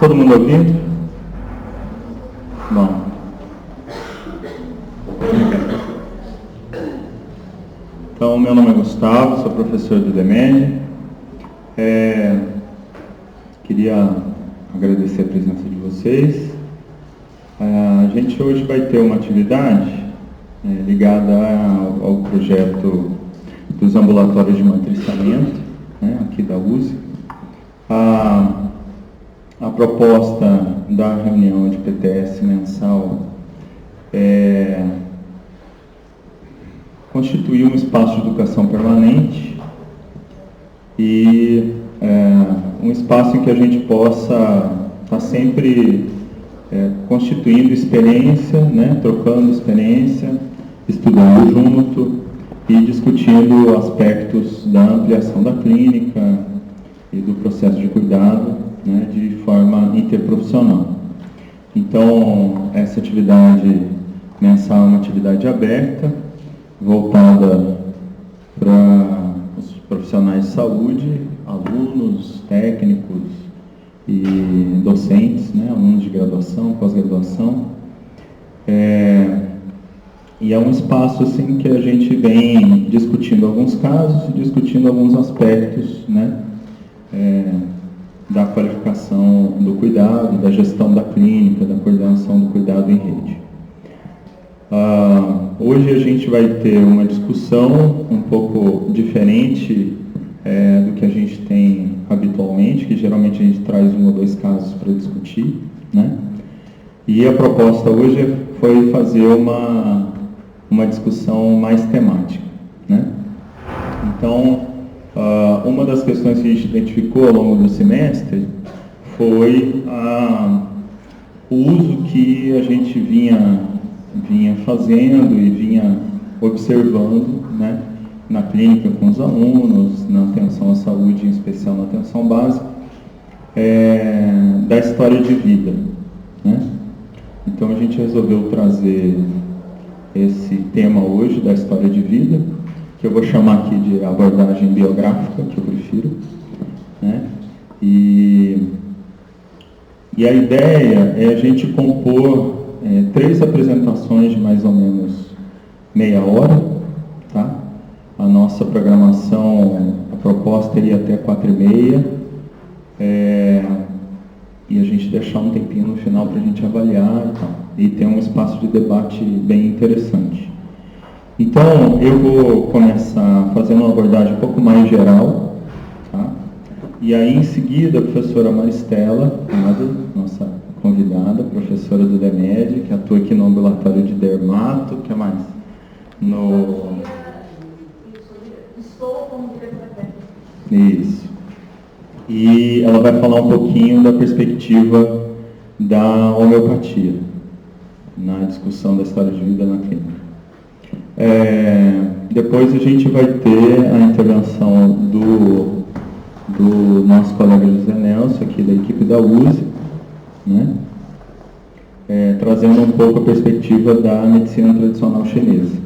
Todo mundo ouvindo? Bom. Então, meu nome é Gustavo, sou professor do DEMED. Queria agradecer a presença de vocês. A gente hoje vai ter uma atividade ligada ao projeto dos ambulatórios de matriciamento, aqui da USE. A proposta da reunião de PTS mensal é constituir um espaço de educação permanente e um espaço em que a gente possa estar sempre constituindo experiência, trocando experiência, estudando junto e discutindo aspectos da ampliação da clínica e do processo de cuidado, de forma interprofissional. Então, essa atividade mensal é uma atividade aberta, voltada para os profissionais de saúde, alunos, técnicos e docentes, alunos de graduação, pós-graduação. E é um espaço assim, que a gente vem discutindo alguns casos, discutindo alguns aspectos da qualificação do cuidado, da gestão da clínica, da coordenação do cuidado em rede. Hoje a gente vai ter uma discussão um pouco diferente do que a gente tem habitualmente, que geralmente a gente traz um ou dois casos para discutir, E a proposta hoje foi fazer uma discussão mais temática, Então, uma das questões que a gente identificou ao longo do semestre foi o uso que a gente vinha fazendo e vinha observando, na clínica com os alunos, na atenção à saúde, em especial na atenção básica, da história de vida, Então a gente resolveu trazer esse tema hoje da história de vida, que eu vou chamar aqui de abordagem biográfica, que eu prefiro, E a ideia é a gente compor 3 apresentações de mais ou menos meia hora, tá? A nossa programação, a proposta iria até 4h30, e a gente deixar um tempinho no final para a gente avaliar e ter um espaço de debate bem interessante. Então, eu vou começar fazendo uma abordagem um pouco mais geral, tá? E aí, em seguida, a professora Maristela, nossa convidada, professora do DEMED, que atua aqui no ambulatório de dermato, que é mais? Estou como diretora técnica. Isso. E ela vai falar um pouquinho da perspectiva da homeopatia, na discussão da história de vida na clínica. Depois a gente vai ter a intervenção do nosso colega José Nelson, aqui da equipe da USE, trazendo um pouco a perspectiva da medicina tradicional chinesa.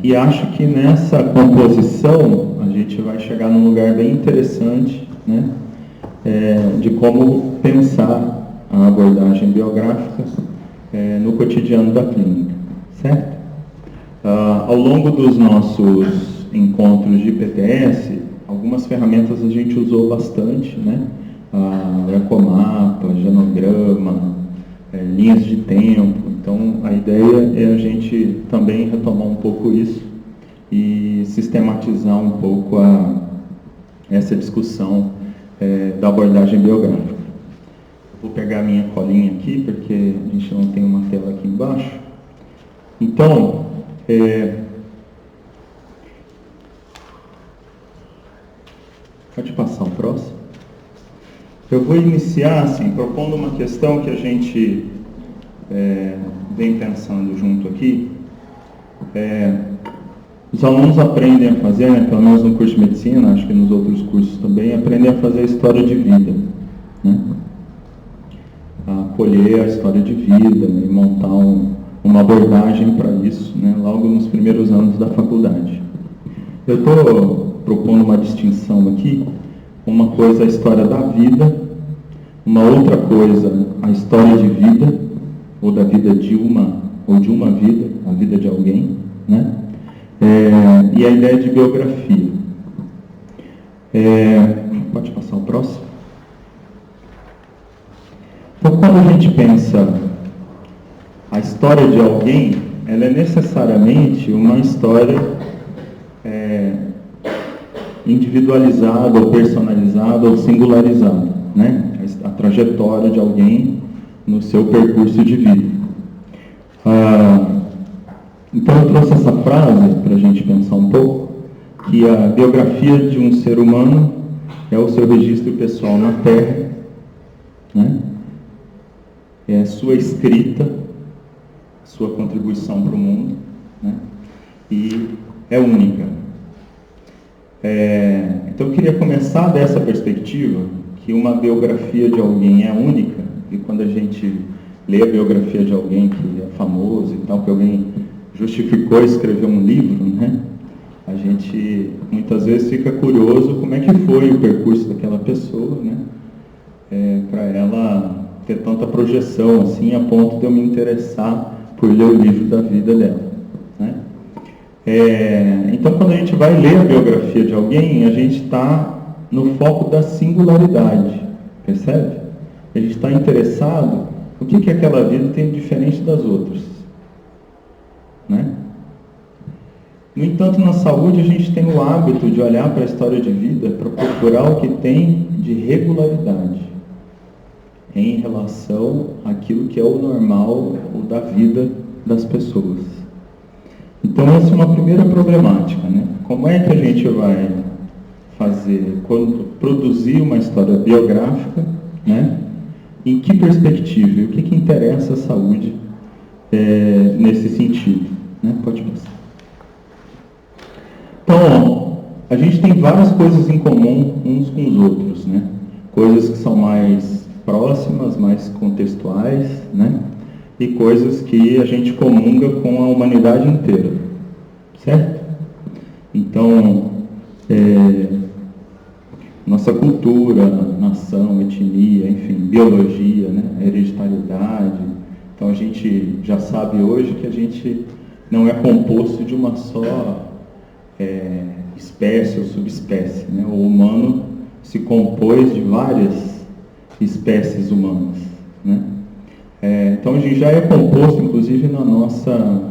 E acho que nessa composição a gente vai chegar num lugar bem interessante, de como pensar a abordagem biográfica no cotidiano da clínica, certo? Ao longo dos nossos encontros de PTS, algumas ferramentas a gente usou bastante, Ecomapa, genograma, linhas de tempo. Então, a ideia é a gente também retomar um pouco isso e sistematizar um pouco essa discussão da abordagem biográfica. Vou pegar a minha colinha aqui, porque a gente não tem uma tela aqui embaixo. Então, pode passar o próximo. Eu vou iniciar, propondo uma questão que a gente vem pensando junto aqui. Os alunos aprendem a fazer, pelo menos no curso de medicina, acho que nos outros cursos também, aprendem a fazer a história de vida, a colher a história de vida, e montar uma abordagem para isso, logo nos primeiros anos da faculdade. Eu estou propondo uma distinção aqui, uma coisa a história da vida Uma outra coisa, a história de vida, ou da vida de uma vida, a vida de alguém, né? E a ideia de biografia. Pode passar o próximo? Então, quando a gente pensa a história de alguém, ela é necessariamente uma história individualizada, ou personalizada, ou singularizada, né? A trajetória de alguém no seu percurso de vida. Então eu trouxe essa frase para a gente pensar um pouco, que a biografia de um ser humano é o seu registro pessoal na Terra, né? É a sua escrita, sua contribuição para o mundo, né? E é única. Então eu queria começar dessa perspectiva, que uma biografia de alguém é única, e quando a gente lê a biografia de alguém que é famoso e tal, que alguém justificou escrever um livro, né? A gente muitas vezes fica curioso como é que foi o percurso daquela pessoa, né? Para ela ter tanta projeção assim, a ponto de eu me interessar por ler o livro da vida dela, né? Então, quando a gente vai ler a biografia de alguém, a gente está no foco da singularidade, percebe? A gente está interessado no que aquela vida tem de diferente das outras, né? No entanto, na saúde, a gente tem o hábito de olhar para a história de vida para procurar o que tem de regularidade em relação àquilo que é o normal ou da vida das pessoas. Então, essa é uma primeira problemática, né? Como é que a gente vai produzir uma história biográfica, né? Em que perspectiva? E o que interessa a saúde nesse sentido, né? Pode passar. Então, a gente tem várias coisas em comum uns com os outros, né? Coisas que são mais próximas, mais contextuais, né? E coisas que a gente comunga com a humanidade inteira, certo? Então, nossa cultura, nação, etnia, enfim, biologia, né? Hereditariedade. Então, a gente já sabe hoje que a gente não é composto de uma só espécie ou subespécie, né? O humano se compôs de várias espécies humanas, né? Então a gente já é composto, inclusive na nossa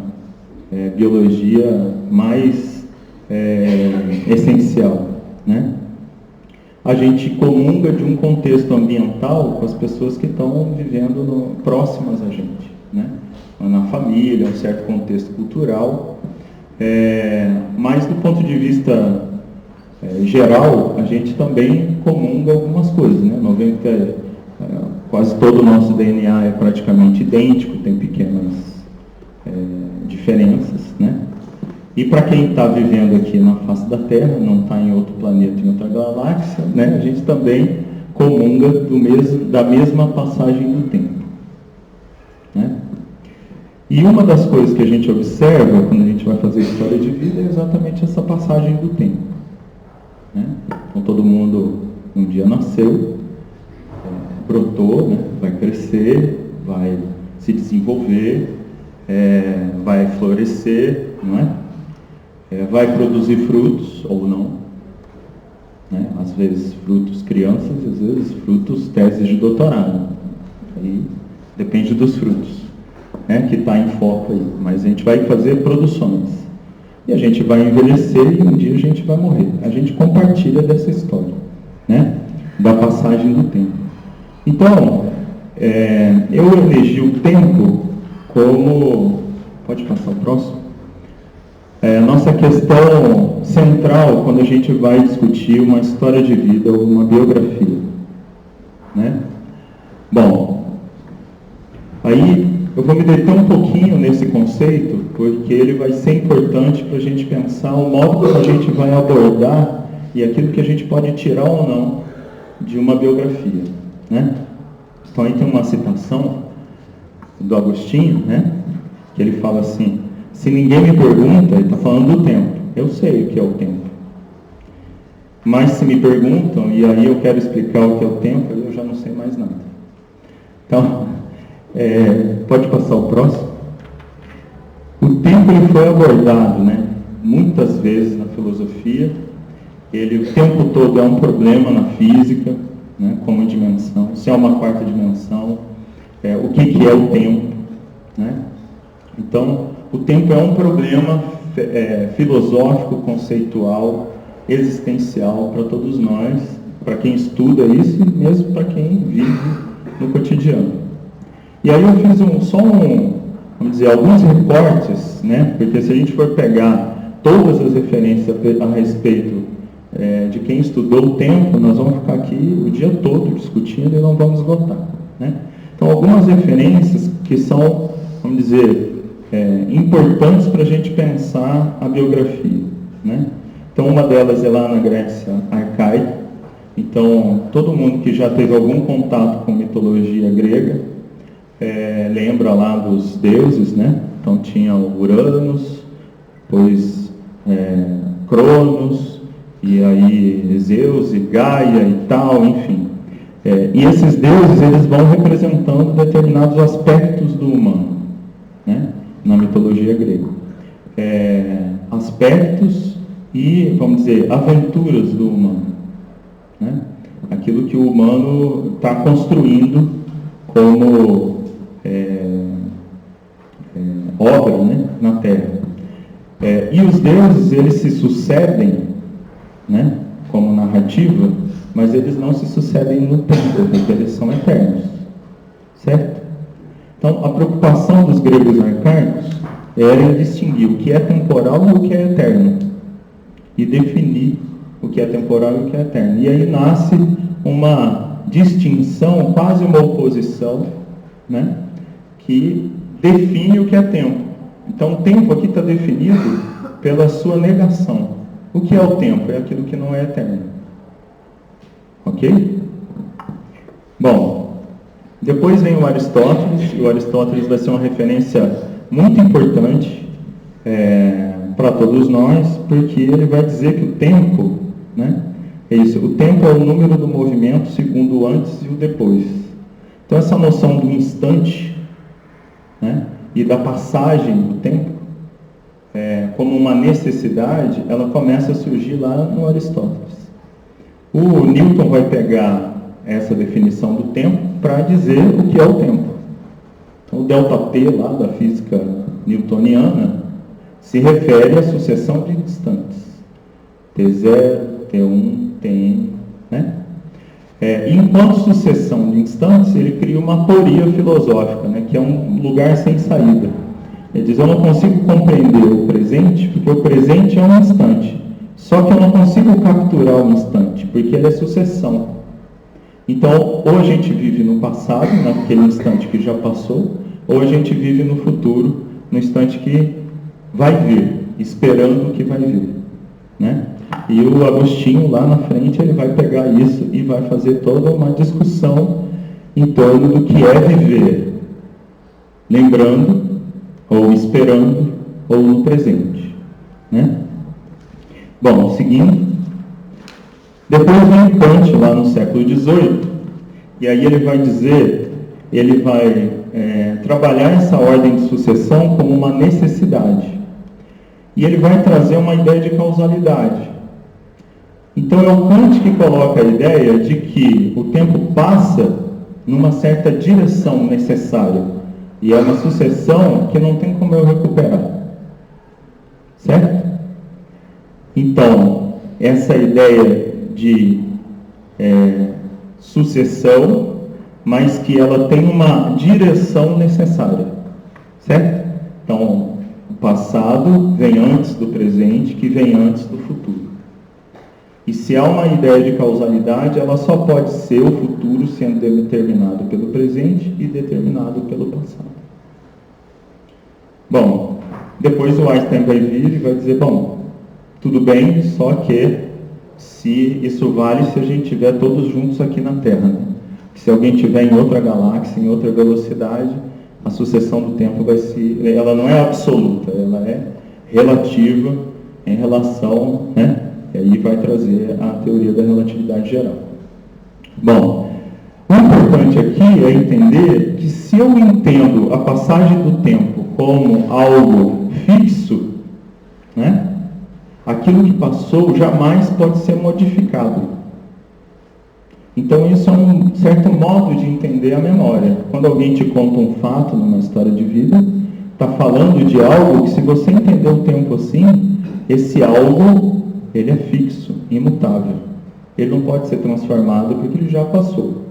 biologia mais essencial, né? A gente comunga de um contexto ambiental com as pessoas que estão vivendo próximas a gente, né? Na família, um certo contexto cultural, mas do ponto de vista geral, a gente também comunga algumas coisas, né? Quase todo o nosso DNA é praticamente idêntico, tem pequenas diferenças, né? E para quem está vivendo aqui na face da Terra, não está em outro planeta, em outra galáxia, né? A gente também comunga da mesma passagem do tempo, né? E uma das coisas que a gente observa quando a gente vai fazer história de vida é exatamente essa passagem do tempo, né? Então todo mundo um dia nasceu, brotou, né? Vai crescer, vai se desenvolver, vai florescer, não é? Vai produzir frutos ou não, né? Às vezes frutos crianças, às vezes frutos teses de doutorado. Aí depende dos frutos, né? Que está em foco aí. Mas a gente vai fazer produções. E a gente vai envelhecer e um dia a gente vai morrer. A gente compartilha dessa história, né? Da passagem do tempo. Então, eu elegi o tempo como... Pode passar o próximo? Nossa questão central quando a gente vai discutir uma história de vida ou uma biografia, né? Bom, aí eu vou me deter um pouquinho nesse conceito, porque ele vai ser importante para a gente pensar o modo como a gente vai abordar e aquilo que a gente pode tirar ou não de uma biografia, né? Então aí tem uma citação do Agostinho, né? Que ele fala assim: se ninguém me pergunta, ele está falando do tempo, eu sei o que é o tempo. Mas se me perguntam, e aí eu quero explicar o que é o tempo, eu já não sei mais nada. Então, pode passar o próximo. O tempo ele foi abordado, né, muitas vezes na filosofia. O tempo todo é um problema na física, né, como dimensão, se é uma quarta dimensão, o que é o tempo, né? Então, o tempo é um problema filosófico, conceitual, existencial para todos nós, para quem estuda isso e mesmo para quem vive no cotidiano. E aí eu fiz vamos dizer, alguns recortes, né? Porque se a gente for pegar todas as referências a respeito de quem estudou o tempo, nós vamos ficar aqui o dia todo discutindo e não vamos esgotar, né? Então, algumas referências que são, vamos dizer, importantes para a gente pensar a biografia, né? Então, uma delas é lá na Grécia arcaica. Então, todo mundo que já teve algum contato com mitologia grega lembra lá dos deuses, né? Então, tinha o Uranus, depois Cronos, e aí Zeus e Gaia e tal, enfim. E esses deuses, eles vão representando determinados aspectos do humano, né? Na mitologia grega. Aspectos e, vamos dizer, aventuras do humano, né? Aquilo que o humano está construindo como obra, né, na Terra. E os deuses, eles se sucedem, né, como narrativa, mas eles não se sucedem no tempo, porque eles são eternos, certo? Então, a preocupação dos gregos arcaicos era em distinguir o que é temporal e o que é eterno, e definir o que é temporal e o que é eterno. E aí nasce uma distinção, quase uma oposição, né, que define o que é tempo. Então, o tempo aqui está definido pela sua negação. O que é o tempo? É aquilo que não é eterno. Ok? Bom, depois vem o Aristóteles, e o Aristóteles vai ser uma referência muito importante para todos nós, porque ele vai dizer que o tempo, né, é isso, o tempo é o número do movimento segundo o antes e o depois. Então, essa noção do instante, né, e da passagem do tempo, como uma necessidade, ela começa a surgir lá no Aristóteles. O Newton vai pegar essa definição do tempo para dizer o que é o tempo. Então, o ΔP lá da física newtoniana se refere à sucessão de instantes. T0, T1, Tn, né? E enquanto sucessão de instantes, ele cria uma aporia filosófica, né, que é um lugar sem saída. Ele diz, eu não consigo compreender o presente, porque o presente é um instante. Só que eu não consigo capturar o instante, porque ele é sucessão. Então, ou a gente vive no passado, naquele instante que já passou, ou a gente vive no futuro, no instante que vai vir, esperando o que vai vir, né? E o Agostinho, lá na frente, ele vai pegar isso e vai fazer toda uma discussão em torno do que é viver, lembrando, ou esperando, ou no presente, né? Bom, seguindo, depois vem Kant, lá no século XVIII, e aí ele vai dizer, ele vai trabalhar essa ordem de sucessão como uma necessidade. E ele vai trazer uma ideia de causalidade. Então é o Kant que coloca a ideia de que o tempo passa numa certa direção necessária. E é uma sucessão que não tem como eu recuperar. Certo? Então, essa ideia de sucessão, mas que ela tem uma direção necessária. Certo? Então, o passado vem antes do presente, que vem antes do futuro. E se há uma ideia de causalidade, ela só pode ser o futuro sendo determinado pelo presente e determinado pelo passado. Bom, depois o Einstein vai vir e vai dizer, bom, tudo bem, só que se isso vale se a gente estiver todos juntos aqui na Terra, né? Se alguém estiver em outra galáxia, em outra velocidade, a sucessão do tempo vai se... Ela não é absoluta, ela é relativa em relação, né, E aí vai trazer a teoria da relatividade geral. Bom, o importante aqui é entender que se eu entendo a passagem do tempo como algo fixo, né, aquilo que passou jamais pode ser modificado. Então isso é um certo modo de entender a memória. Quando alguém te conta um fato numa história de vida, está falando de algo que, se você entender o tempo assim, esse algo, ele é fixo, imutável. Ele não pode ser transformado porque ele já passou.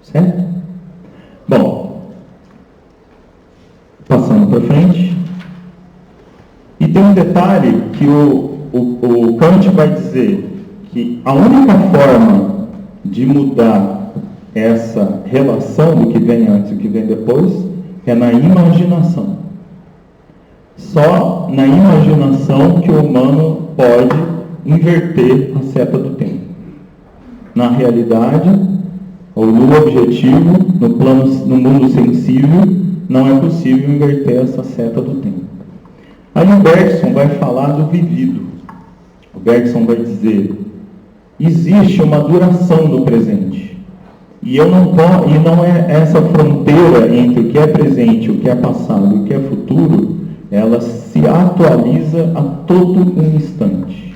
Certo? Bom, passando para frente. E tem um detalhe que o Kant vai dizer, que a única forma de mudar essa relação do que vem antes e do que vem depois é na imaginação. Só na imaginação que o humano pode inverter a seta do tempo. Na realidade, ou no objetivo, no mundo sensível, não é possível inverter essa seta do tempo. Aí o Bergson vai falar do vivido. O Bergson vai dizer: existe uma duração do presente. E não é essa fronteira entre o que é presente, o que é passado e o que é futuro, ela se atualiza a todo um instante.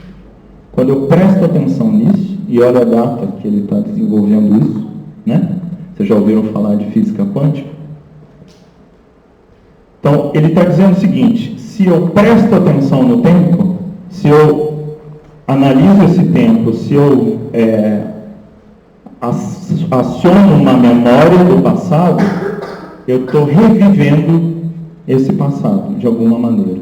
Quando eu presto atenção nisso, e olha a data que ele está desenvolvendo isso, né? Vocês já ouviram falar de física quântica? Então, ele está dizendo o seguinte: se eu presto atenção no tempo, se eu analiso esse tempo, se eu aciono uma memória do passado, eu estou revivendo esse passado, de alguma maneira.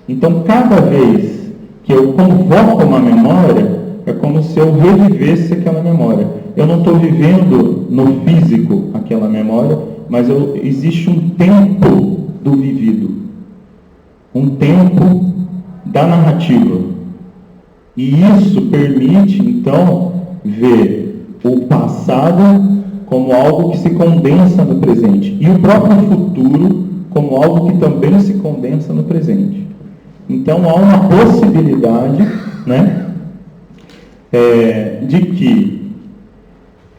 Então, cada vez que eu convoco uma memória, é como se eu revivesse aquela memória. Eu não estou vivendo no físico aquela memória, mas existe um tempo do vivido, um tempo da narrativa. E isso permite, então, ver o passado como algo que se condensa no presente e o próprio futuro como algo que também se condensa no presente. Então, há uma possibilidade, né, de que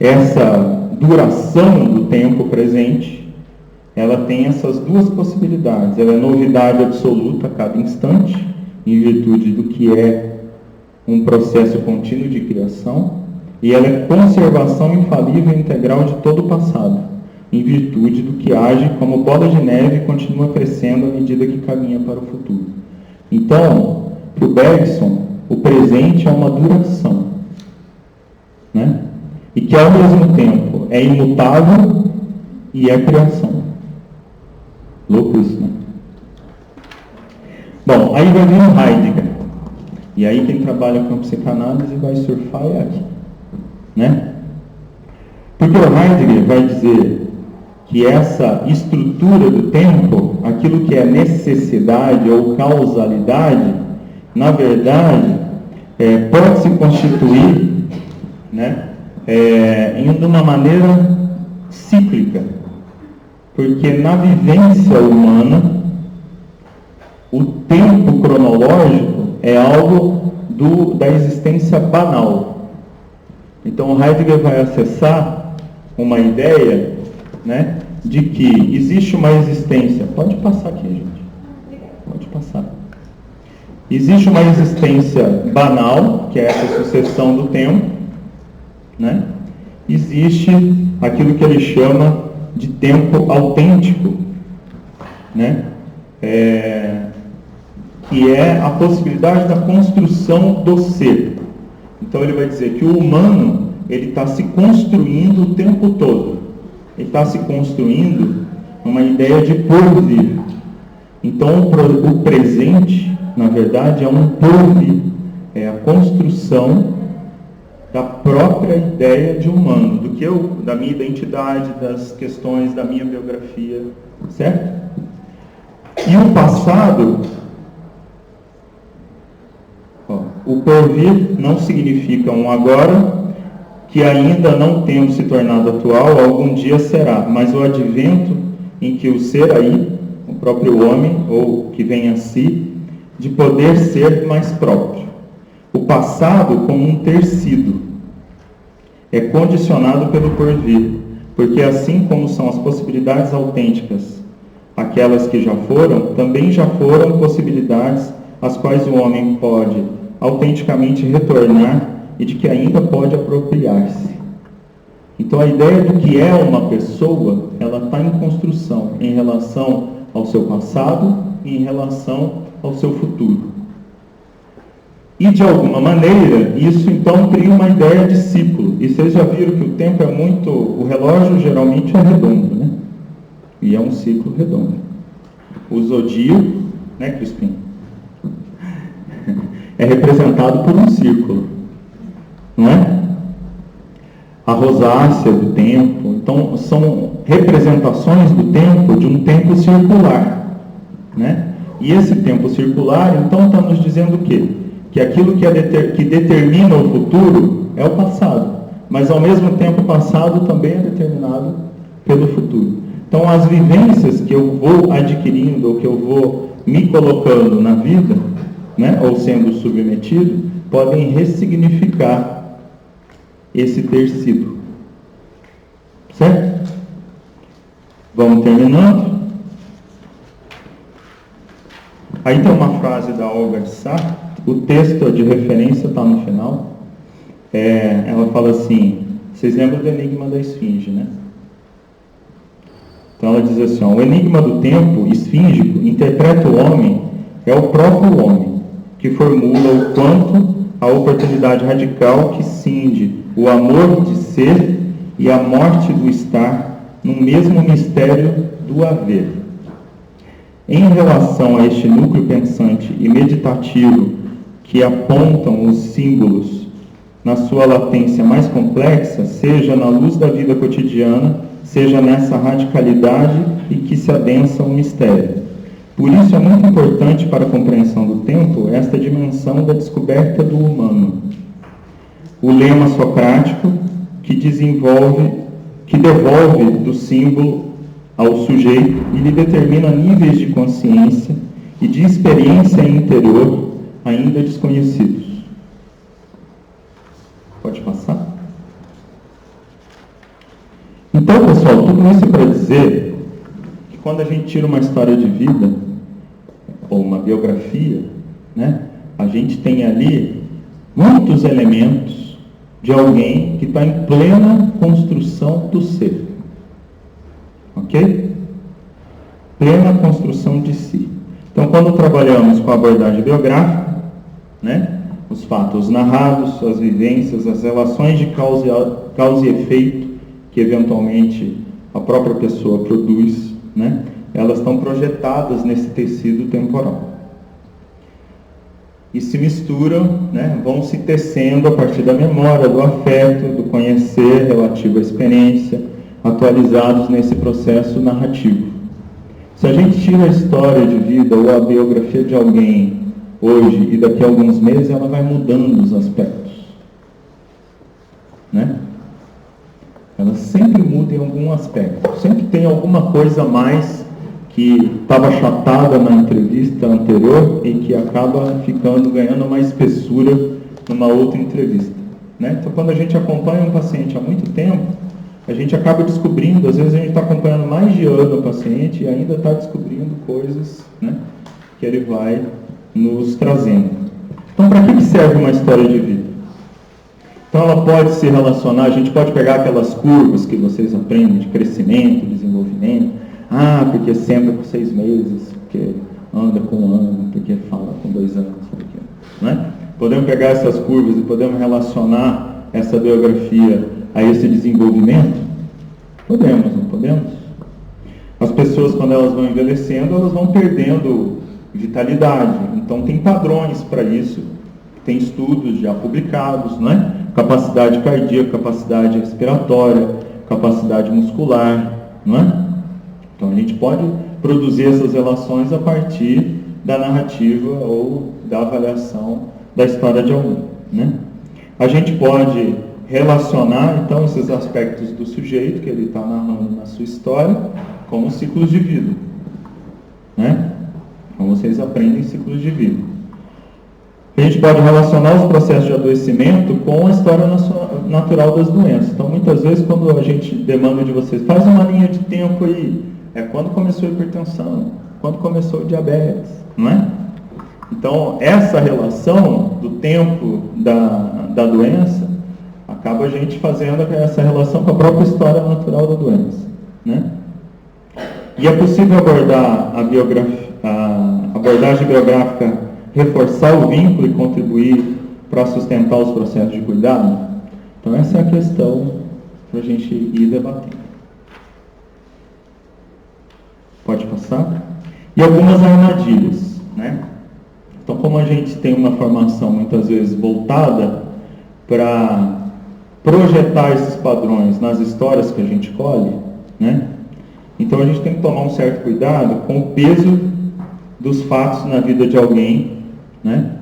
essa duração do tempo presente, ela tem essas duas possibilidades. Ela é novidade absoluta a cada instante, em virtude do que é um processo contínuo de criação, e ela é conservação infalível e integral de todo o passado, em virtude do que age como bola de neve e continua crescendo à medida que caminha para o futuro. Então, para o Bergson, o presente é uma duração, né? E que ao mesmo tempo é imutável e é criação. Louco isso, né? Bom, aí vai vir o Heidegger. E aí quem trabalha com psicanálise vai surfar aqui, né? Porque o Heidegger vai dizer que essa estrutura do tempo, aquilo que é necessidade ou causalidade, na verdade, pode se constituir, né, de uma maneira cíclica. Porque na vivência humana, o tempo cronológico é algo da existência banal. Então Heidegger vai acessar uma ideia, né, de que existe uma existência. Pode passar aqui, gente. Pode passar. Existe uma existência banal, que é essa sucessão do tempo, né? Existe aquilo que ele chama de tempo autêntico, né? Que é a possibilidade da construção do ser. Então ele vai dizer que o humano, ele está se construindo o tempo todo. Ele está se construindo uma ideia de porvir. Então o presente, na verdade, é um porvir. É a construção da própria ideia de humano, da minha identidade, das questões da minha biografia, certo? E o passado, o porvir não significa um agora, que ainda não temos se tornado atual, algum dia será, mas o advento em que o ser aí, o próprio homem, ou que vem a si, de poder ser mais próprio. o passado como um ter sido. É condicionado pelo porvir, porque assim como são as possibilidades autênticas, aquelas que já foram, também já foram possibilidades às quais o homem pode autenticamente retornar e de que ainda pode apropriar-se. Então a ideia do que é uma pessoa, ela está em construção em relação ao seu passado e em relação ao seu futuro. E de alguma maneira, isso então cria uma ideia de ciclo. E vocês já viram que o tempo é muito... O relógio geralmente é redondo, né? E é um ciclo redondo. O zodíaco, né, Crispim? É representado por um círculo, não é? A rosácea do tempo. Então, são representações do tempo de um tempo circular, né? E esse tempo circular, então, está nos dizendo o quê? Que aquilo que determina o futuro é o passado, mas ao mesmo tempo o passado também é determinado pelo futuro. Então as vivências que eu vou adquirindo, ou que eu vou me colocando na vida, né, ou sendo submetido, podem ressignificar esse ter sido. Certo? Vamos terminando. Aí tem uma frase da Olga de Sá. O texto de referência está no final. Ela fala assim, vocês lembram do enigma da esfinge, né? Então ela diz assim, o enigma do tempo esfíngico interpreta o homem, é o próprio homem, que formula o quanto a oportunidade radical que cinde o amor de ser e a morte do estar no mesmo mistério do haver. Em relação a este núcleo pensante e meditativo que apontam os símbolos na sua latência mais complexa, seja na luz da vida cotidiana, seja nessa radicalidade e que se adensa o mistério. Por isso é muito importante para a compreensão do tempo esta dimensão da descoberta do humano. O lema socrático que devolve do símbolo ao sujeito e lhe determina níveis de consciência e de experiência interior ainda desconhecidos. Pode passar? Então, pessoal, tudo isso para dizer que quando a gente tira uma história de vida, ou uma biografia, né, a gente tem ali muitos elementos de alguém que está em plena construção do ser. Ok? Plena construção de si. Então, quando trabalhamos com a abordagem biográfica, né, os fatos narrados, as vivências, as relações de causa e efeito que eventualmente a própria pessoa produz, né, elas estão projetadas nesse tecido temporal. E se misturam, né, vão se tecendo a partir da memória, do afeto, do conhecer relativo à experiência, atualizados nesse processo narrativo. Se a gente tira a história de vida ou a biografia de alguém hoje e daqui a alguns meses, ela vai mudando os aspectos, né? Ela sempre muda em algum aspecto, sempre tem alguma coisa a mais que estava achatada na entrevista anterior e que acaba ganhando uma espessura numa outra entrevista, né? Então, quando a gente acompanha um paciente há muito tempo, a gente acaba descobrindo, às vezes a gente está acompanhando mais de ano o paciente e ainda está descobrindo coisas, né, que ele vai nos trazendo. Então, para que serve uma história de vida? Então, ela pode se relacionar, a gente pode pegar aquelas curvas que vocês aprendem de crescimento, desenvolvimento, porque senta com 6 meses, porque anda com 1 ano, porque fala com 2 anos, porque, né? Podemos pegar essas curvas e podemos relacionar essa biografia a esse desenvolvimento? Podemos, não podemos? As pessoas, quando elas vão envelhecendo, elas vão perdendo vitalidade. Então, tem padrões para isso, tem estudos já publicados, né? Capacidade cardíaca, capacidade respiratória, capacidade muscular, não é? Então, a gente pode produzir essas relações a partir da narrativa ou da avaliação da história de alguém, né? A gente pode relacionar, então, esses aspectos do sujeito que ele está narrando na sua história como ciclos de vida, né? Então, vocês aprendem ciclos de vida. A gente pode relacionar os processos de adoecimento com a história natural das doenças. Então, muitas vezes, quando a gente demanda de vocês, faz uma linha de tempo aí, é quando começou a hipertensão, quando começou o diabetes, não é? Então, essa relação do tempo da doença, acaba a gente fazendo essa relação com a própria história natural da doença, né? E é possível abordar a abordagem biográfica, reforçar o vínculo e contribuir para sustentar os processos de cuidado? Então, essa é a questão para a gente ir debatendo. Pode passar? E algumas armadilhas, né? Então, como a gente tem uma formação muitas vezes voltada para projetar esses padrões nas histórias que a gente colhe, né? Então a gente tem que tomar um certo cuidado com o peso dos fatos na vida de alguém, né?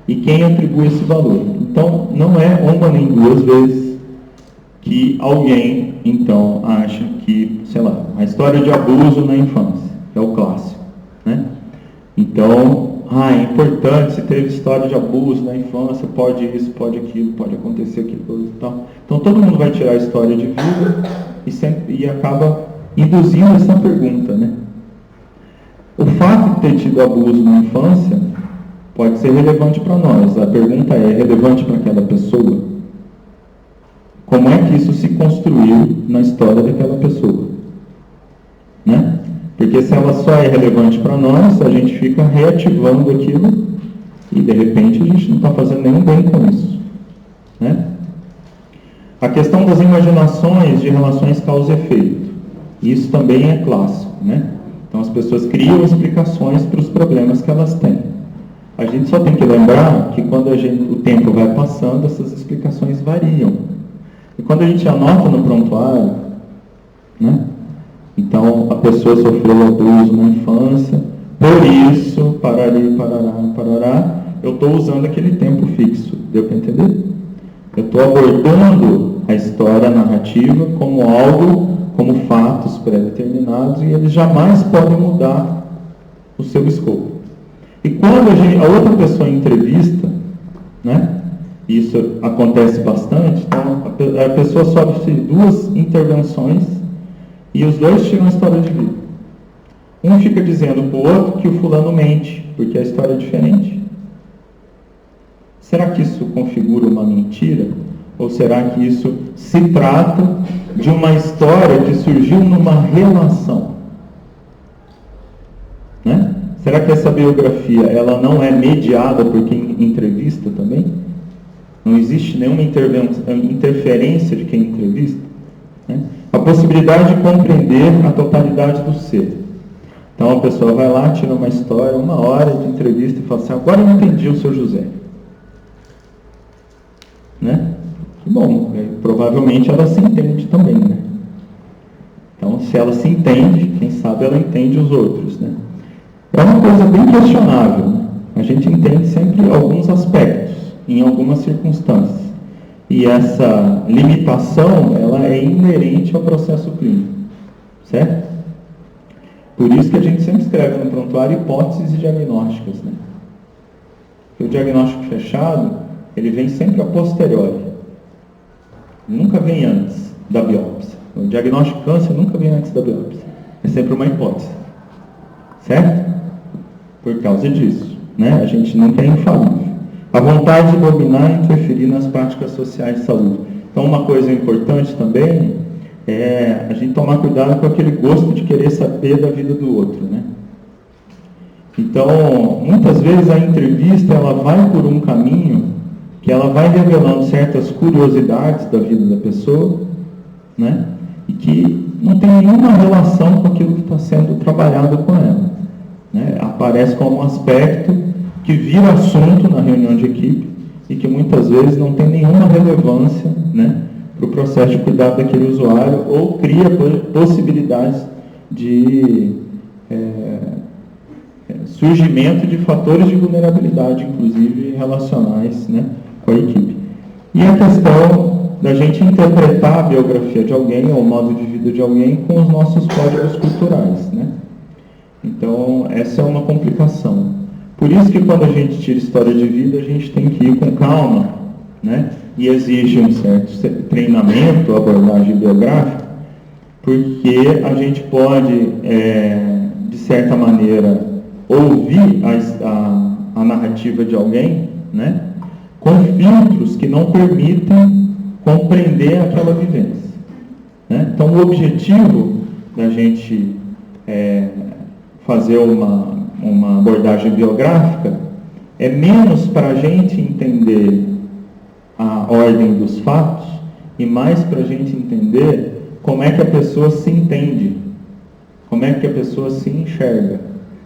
E quem atribui esse valor. Então, não é uma nem duas vezes que alguém, então, acha que, sei lá, a história de abuso na infância, é o clássico, né? Então, é importante, se teve história de abuso na infância, pode isso, pode aquilo, pode acontecer aquilo e tal. Então, todo mundo vai tirar a história de vida e acaba induzindo essa pergunta, né? O fato de ter tido abuso na infância pode ser relevante para nós. A pergunta é relevante para aquela pessoa? Como é que isso se construiu na história daquela pessoa? Né? Porque se ela só é relevante para nós, a gente fica reativando aquilo e de repente a gente não está fazendo nenhum bem com isso, né? A questão das imaginações de relações causa e efeito. Isso também é clássico, né? Então as pessoas criam explicações para os problemas que elas têm. A gente só tem que lembrar que quando o tempo vai passando, essas explicações variam. E quando a gente anota no prontuário, né? Então a pessoa sofreu abuso na infância, por isso, parari, parará, parará, eu estou usando aquele tempo fixo. Deu para entender? Eu estou abordando a história narrativa como algo, como fatos pré-determinados, e eles jamais podem mudar o seu escopo. E quando a outra pessoa entrevista, né, isso acontece bastante, então a pessoa sofre duas intervenções e os dois tiram a história de vida. Um fica dizendo para o outro que o fulano mente, porque a história é diferente. Será que isso configura uma mentira? Ou será que isso se trata de uma história que surgiu numa relação? Né? Será que essa biografia ela não é mediada por quem entrevista também? Não existe nenhuma interferência de quem entrevista? Né? A possibilidade de compreender a totalidade do ser. Então a pessoa vai lá, tira uma história, 1 hora de entrevista e fala assim, agora eu entendi o seu José. Né? Que bom, provavelmente ela se entende também, né? Então, se ela se entende, quem sabe ela entende os outros, né? É uma coisa bem questionável, né? A gente entende sempre alguns aspectos, em algumas circunstâncias. E essa limitação, ela é inerente ao processo clínico, certo? Por isso que a gente sempre escreve no prontuário hipóteses diagnósticas, né? Porque o diagnóstico fechado, ele vem sempre a posteriori. Nunca vem antes da biópsia. O diagnóstico de câncer nunca vem antes da biópsia. É sempre uma hipótese. Certo? Por causa disso, né? A gente nunca é infalível. A vontade de dominar e interferir nas práticas sociais de saúde. Então, uma coisa importante também é a gente tomar cuidado com aquele gosto de querer saber da vida do outro, né? Então, muitas vezes a entrevista ela vai por um caminho que ela vai revelando certas curiosidades da vida da pessoa, né? E que não tem nenhuma relação com aquilo que está sendo trabalhado com ela, né? Aparece como um aspecto que vira assunto na reunião de equipe e que muitas vezes não tem nenhuma relevância, né, para o processo de cuidado daquele usuário ou cria possibilidades de surgimento de fatores de vulnerabilidade, inclusive relacionais, né, com a equipe. E a questão da gente interpretar a biografia de alguém ou o modo de vida de alguém com os nossos códigos culturais, né? Então, essa é uma complicação. Por isso que quando a gente tira história de vida, a gente tem que ir com calma, né? E exige um certo treinamento, abordagem biográfica, porque a gente pode, de certa maneira, ouvir a narrativa de alguém, né? Com filtros que não permitem compreender aquela vivência, né? Então, o objetivo da gente fazer uma abordagem biográfica é menos para a gente entender a ordem dos fatos e mais para a gente entender como é que a pessoa se entende, como é que a pessoa se enxerga,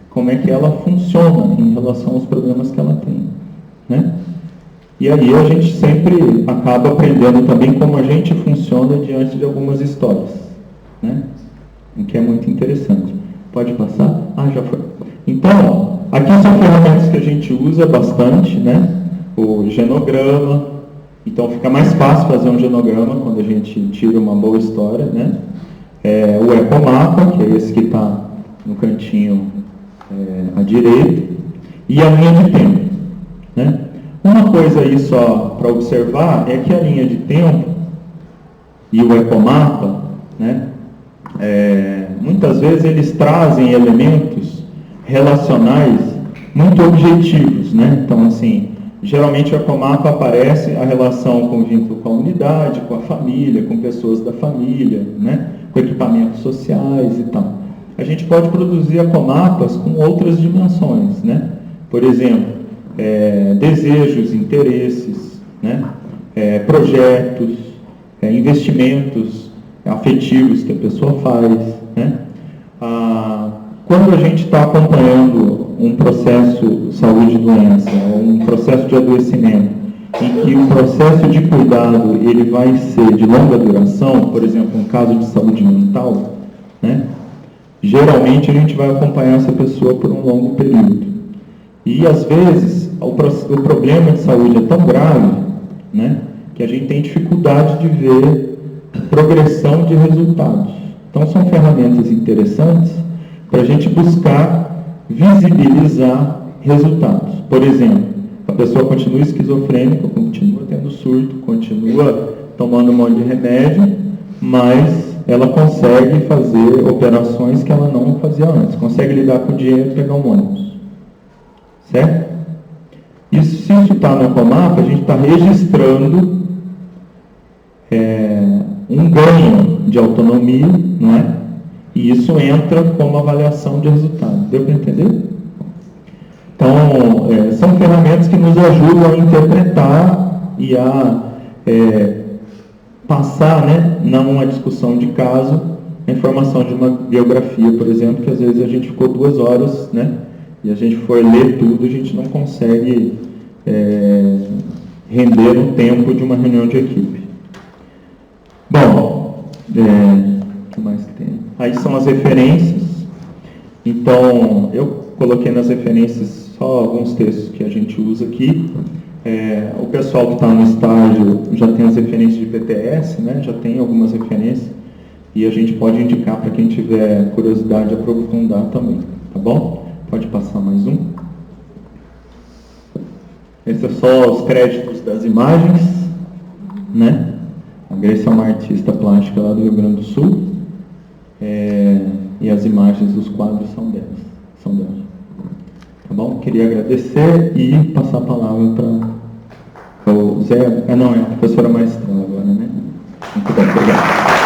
como é que ela funciona em relação aos problemas que ela tem, né? E aí a gente sempre acaba aprendendo também como a gente funciona diante de algumas histórias, né? O que é muito interessante. Pode passar? Ah, já foi. Então, aqui são ferramentas que a gente usa bastante, né? O genograma. Então, fica mais fácil fazer um genograma quando a gente tira uma boa história, né? O ecomapa, que é esse que está no cantinho à direita. E a linha de tempo, né? Uma coisa aí só para observar é que a linha de tempo e o ecomapa, né? Muitas vezes eles trazem elementos relacionais muito objetivos, né? Então, assim, geralmente o ecomapa aparece a relação com o vínculo com a unidade, com a família, com pessoas da família, né? Com equipamentos sociais e tal. A gente pode produzir ecomapas com outras dimensões, né? Por exemplo, desejos, interesses, né? Projetos, investimentos afetivos que a pessoa faz, né? Quando a gente está acompanhando um processo de saúde e doença, ou um processo de adoecimento, em que o processo de cuidado ele vai ser de longa duração, por exemplo, um caso de saúde mental, né? Geralmente a gente vai acompanhar essa pessoa por um longo período. E às vezes o problema de saúde é tão grave, né, que a gente tem dificuldade de ver progressão de resultados. Então são ferramentas interessantes para a gente buscar visibilizar resultados. Por exemplo, a pessoa continua esquizofrênica, continua tendo surto, continua tomando um monte de remédio, mas ela consegue fazer operações que ela não fazia antes, consegue lidar com o dinheiro e pegar um ônibus. Certo? Isso, se isso está no ecomapa, a gente está registrando um ganho de autonomia, não é? E isso entra como avaliação de resultado. Deu para entender? Então, são ferramentas que nos ajudam a interpretar e a passar, né, numa discussão de caso, a informação de uma biografia, por exemplo, que às vezes a gente ficou 2 horas, né? E a gente for ler tudo, a gente não consegue render no tempo de uma reunião de equipe. Bom, o que mais que tem? Aí são as referências. Então, eu coloquei nas referências só alguns textos que a gente usa aqui. O pessoal que está no estágio já tem as referências de PTS, né? Já tem algumas referências. E a gente pode indicar para quem tiver curiosidade de aprofundar também, tá bom? Pode passar mais um. Esses são só os créditos das imagens, né? A Grace é uma artista plástica lá do Rio Grande do Sul. E as imagens dos quadros são dela. Tá bom? Queria agradecer e passar a palavra para o Zé. Não, é a professora Maestrão agora, né? Muito bom, obrigado.